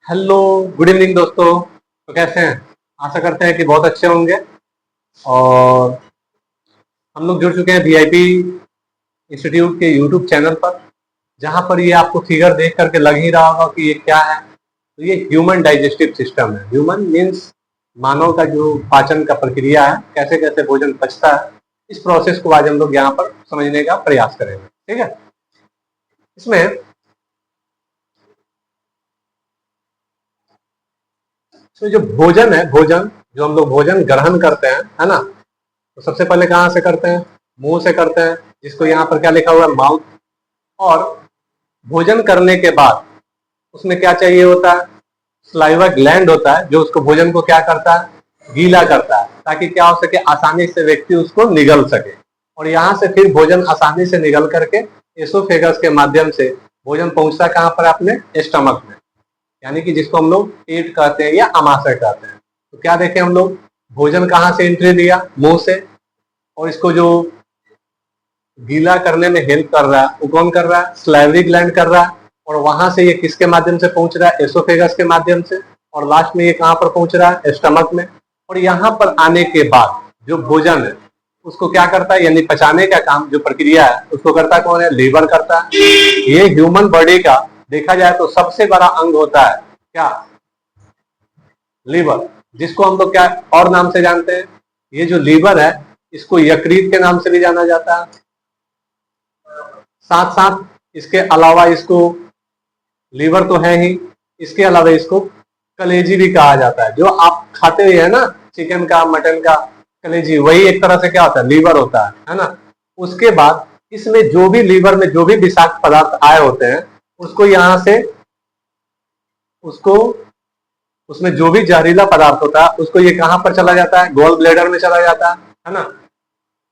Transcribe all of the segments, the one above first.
Hello, good evening दोस्तों। तो कैसे हैं? आशा करते हैं कि बहुत अच्छे होंगे। और हम लोग जुड़ चुके हैं वीआईपी इंस्टीट्यूट के यूट्यूब चैनल पर, जहां पर ये आपको फिगर देख करके लग ही रहा होगा कि ये क्या है। तो ये ह्यूमन डाइजेस्टिव सिस्टम है। ह्यूमन मीन्स मानव का जो पाचन का प्रक्रिया है, कैसे कैसे भोजन पचता है, इस प्रोसेस को आज हम लोग यहाँ पर समझने का प्रयास करेंगे। ठीक है। इसमें इसमें जो भोजन है, भोजन जो हम लोग भोजन ग्रहण करते हैं, है ना, तो सबसे पहले कहाँ से करते हैं? मुंह से करते हैं, जिसको यहाँ पर क्या लिखा हुआ है? माउथ। और भोजन करने के बाद उसमें क्या चाहिए होता है? स्लाइवा ग्लैंड होता है, जो उसको भोजन को क्या करता है? गीला करता है, ताकि क्या हो सके? आसानी से व्यक्ति उसको निगल सके। और यहाँ से फिर भोजन आसानी से निगल करके एसोफेगस के माध्यम से भोजन पहुंचता कहाँ पर? अपने स्टमक में, यानी कि जिसको हम लोग पेट कहते हैं या अमाशय कहते हैं। तो क्या देखें हम लोग? भोजन कहाँ से एंट्री लिया? मुंह से। और इसको जो गीला करने में हेल्प कर रहा है वो कौन कर रहा है? सलाइवरी ग्लैंड कर रहा है। और वहां से ये किसके माध्यम से पहुंच रहा है? एसोफेगस के माध्यम से। और लास्ट में ये कहां पर पहुंच रहा है? स्टमक में। और यहाँ पर आने के बाद जो भोजन है उसको क्या करता है, यानी पचाने का काम, जो प्रक्रिया है उसको करता कौन है? लीवर करता है। ये ह्यूमन बॉडी का देखा जाए तो सबसे बड़ा अंग होता है क्या? लीवर, जिसको हम लोग क्या और नाम से जानते हैं? ये जो लीवर है इसको यकृत के नाम से भी जाना जाता है। साथ साथ इसके अलावा इसको लीवर तो है ही, इसके अलावा इसको कलेजी भी कहा जाता है। जो आप खाते हुए है ना, चिकन का, मटन का कलेजी, वही एक तरह से क्या होता है? लीवर होता है ना। उसके बाद इसमें जो भी लीवर में जो भी विषाक्त पदार्थ आए होते हैं उसको यहाँ से उसको उसमें जो भी जहरीला पदार्थ होता है उसको ये कहां पर चला जाता है? गॉल ब्लैडर में चला जाता है ना।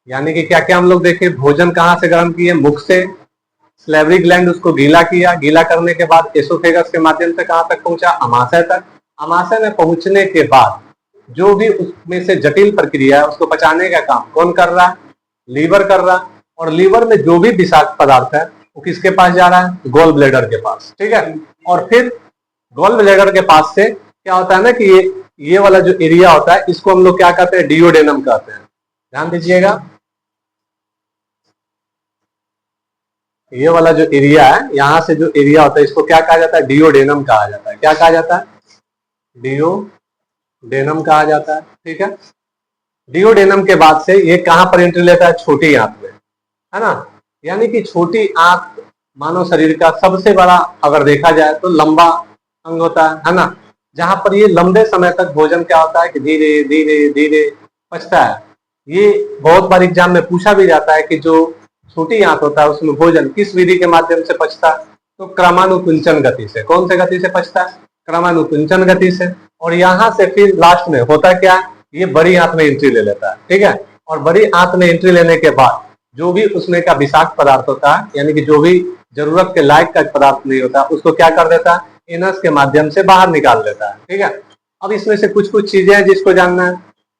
यानी कि क्या क्या हम लोग देखें, भोजन कहां से ग्रहण किए? मुख से। स्लेवरी ग्लैंड उसको गीला किया, गीला करने के बाद एसोफेगस के माध्यम से कहां तक पहुंचा? अमाशय तक। अमाशय में पहुंचने के बाद जो भी उसमें से जटिल प्रक्रिया है उसको पचाने का काम कौन कर रहा है? लीवर कर रहा है। और लीवर में जो भी विषाक्त पदार्थ है वो किसके पास जा रहा है? गॉल ब्लैडर के पास। ठीक है। और फिर गॉल ब्लैडर के पास से क्या होता है ना कि ये वाला जो एरिया होता है इसको हम लोग क्या कहते हैं? डियोडेनम कहते हैं। ध्यान दीजिएगा, ये वाला जो एरिया है, यहां से जो एरिया होता है इसको क्या कहा जाता है? डियोडेनम कहा जाता है। क्या कहा जाता है? डियोडेनम कहा जाता है। ठीक है। डियोडेनम के बाद से ये कहां पर एंट्री लेता है? छोटी आंत में, है ना। यानी कि छोटी आंत मानव शरीर का सबसे बड़ा, अगर देखा जाए तो लंबा अंग होता है ना। जहां पर ये लंबे समय तक भोजन क्या होता है कि धीरे धीरे धीरे पचता है। ये बहुत बार एग्जाम में पूछा भी जाता है कि जो छोटी आंत होता है उसमें भोजन किस विधि के माध्यम से पचता है? तो क्रमानुकुंचन गति से। कौन से गति से पचता है? क्रमानुकुंचन गति से। और यहाँ से फिर लास्ट में होता क्या है? ये बड़ी आंत में एंट्री ले लेता है। ठीक है। और बड़ी आंत में एंट्री लेने के बाद जो भी उसमें का विषाक्त पदार्थ होता है, यानी कि जो भी जरूरत के लायक का पदार्थ नहीं होता, उसको क्या कर देता है? एनस के माध्यम से बाहर निकाल देता है। ठीक है। अब इसमें से कुछ कुछ चीजें हैं जिसको जानना है।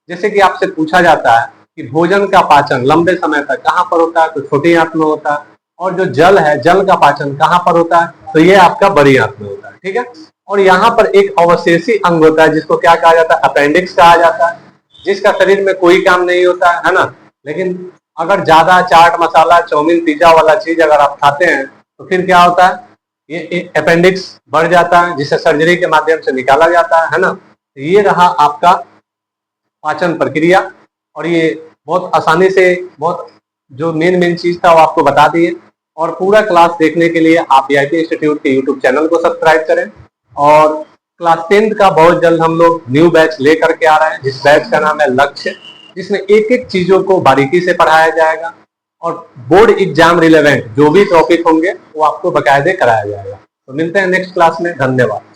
जैसे कि आपसे पूछा जाता है कि भोजन का पाचन लंबे समय तक कहां पर होता है? तो छोटी आंत में होता है। और जो जल है, जल का पाचन कहां पर होता है? तो ये आपका बड़ी आंत में होता है। ठीक है। और यहाँ पर एक अवशेषी अंग होता है जिसको क्या कहा जाता है? अपेंडिक्स कहा जाता है, जिसका शरीर में कोई काम नहीं होता है ना। लेकिन अगर ज्यादा चाट मसाला, चाउमीन, पिज्जा वाला चीज अगर आप खाते हैं तो फिर क्या होता है? ये अपेंडिक्स बढ़ जाता है, जिसे सर्जरी के माध्यम से निकाला जाता है ना। ये रहा आपका पाचन प्रक्रिया। और ये बहुत आसानी से, बहुत जो मेन मेन चीज था वो आपको बता दिए। और पूरा क्लास देखने के लिए आप वीआईपी इंस्टीट्यूट के यूट्यूब चैनल को सब्सक्राइब करें। और क्लास 10th का बहुत जल्द हम लोग न्यू बैच लेकर के आ रहे हैं, जिस बैच का नाम है लक्ष्य, जिसमें एक एक चीजों को बारीकी से पढ़ाया जाएगा। और बोर्ड एग्जाम रिलेवेंट जो भी टॉपिक होंगे वो आपको बकायदे कराया जाएगा। तो मिलते हैं नेक्स्ट क्लास में। धन्यवाद।